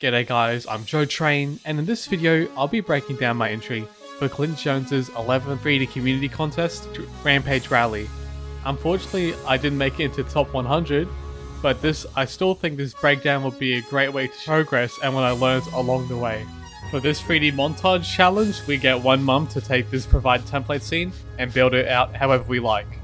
G'day guys, I'm Joe Train, and in this video I'll be breaking down my entry for Clint Jones's 11th 3D community contest, Rampage Rally. Unfortunately, I didn't make it into the top 100, but I still think this breakdown will be a great way to progress and what I learned along the way. For this 3D montage challenge, we get 1 month to take this provided template scene and build it out however we like.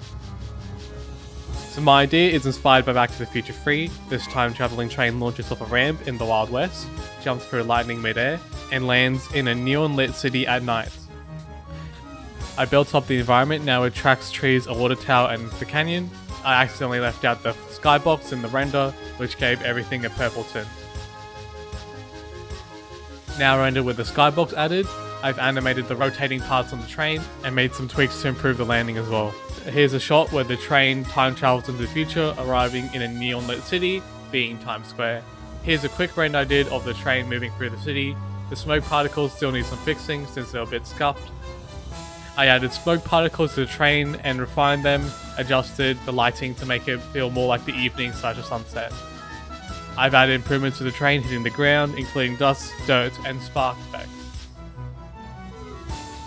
So my idea is inspired by Back to the Future 3. This time traveling train launches off a ramp in the Wild West, jumps through lightning midair, and lands in a neon lit city at night. I built up the environment now with tracks, trees, a water tower, and the canyon. I accidentally left out the skybox in the render, which gave everything a purple tint. Now rendered with the skybox added, I've animated the rotating parts on the train and made some tweaks to improve the landing as well. Here's a shot where the train time travels into the future, arriving in a neon lit city, being Times Square. Here's a quick render I did of the train moving through the city. The smoke particles still need some fixing since they're a bit scuffed. I added smoke particles to the train and refined them, adjusted the lighting to make it feel more like the evening / a sunset. I've added improvements to the train hitting the ground, including dust, dirt, and spark effects.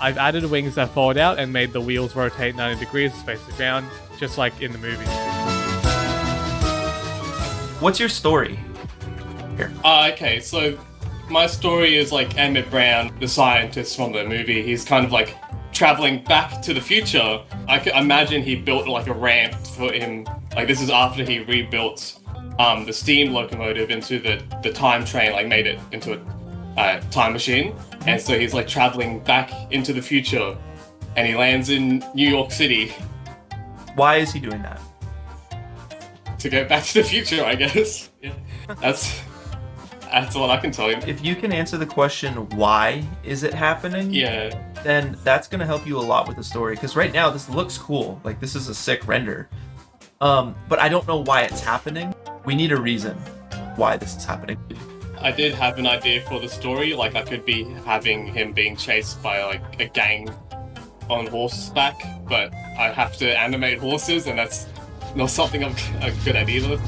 I've added wings that fold out and made the wheels rotate 90 degrees to face the ground, just like in the movie. What's your story? Here. Okay, so my story is like Emmett Brown, the scientist from the movie. He's kind of like traveling back to the future. I could imagine he built like a ramp for him. Like this is after he rebuilt the steam locomotive into the time train, like made it into a time machine. And so he's like traveling back into the future and he lands in New York City. Why is he doing that? To go back to the future, I guess. Yeah. That's what I can tell you. If you can answer the question, why is it happening? Yeah. Then that's going to help you a lot with the story. Because right now, this looks cool. Like, this is a sick render. But I don't know why it's happening. We need a reason why this is happening. I did have an idea for the story. Like, I could be having him being chased by, like, a gang on horseback. But I have to animate horses, and that's not something I'm good at either.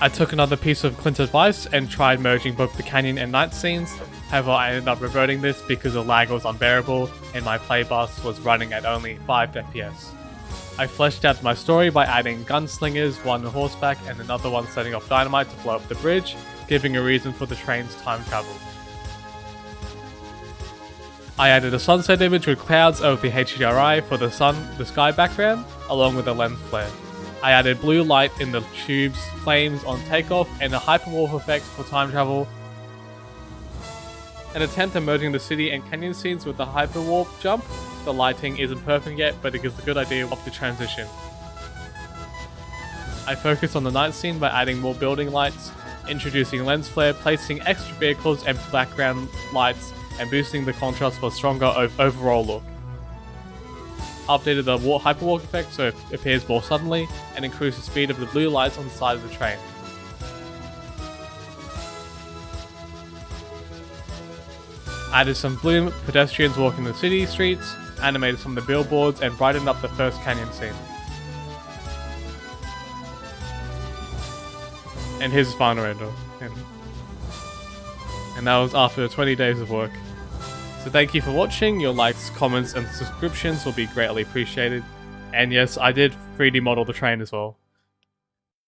I took another piece of Clint's advice and tried merging both the canyon and night scenes. However, I ended up reverting this because the lag was unbearable and my play bus was running at only 5 FPS. I fleshed out my story by adding gunslingers, one on horseback and another one setting off dynamite to blow up the bridge, giving a reason for the train's time travel. I added a sunset image with clouds over the HDRI for the sky background, along with a lens flare. I added blue light in the tube's flames on takeoff and a hyperwarp effect for time travel. An attempt at merging the city and canyon scenes with the hyperwarp jump. The lighting isn't perfect yet, but it gives a good idea of the transition. I focused on the night scene by adding more building lights, introducing lens flare, placing extra vehicles and background lights, and boosting the contrast for a stronger overall look. Updated the hyperwalk effect so it appears more suddenly, and increased the speed of the blue lights on the side of the train. Added some blue pedestrians walking the city streets, animated some of the billboards, and brightened up the first canyon scene. And here's the final render. And that was after 20 days of work. So thank you for watching. Your likes, comments, and subscriptions will be greatly appreciated. And yes, I did 3D model the train as well.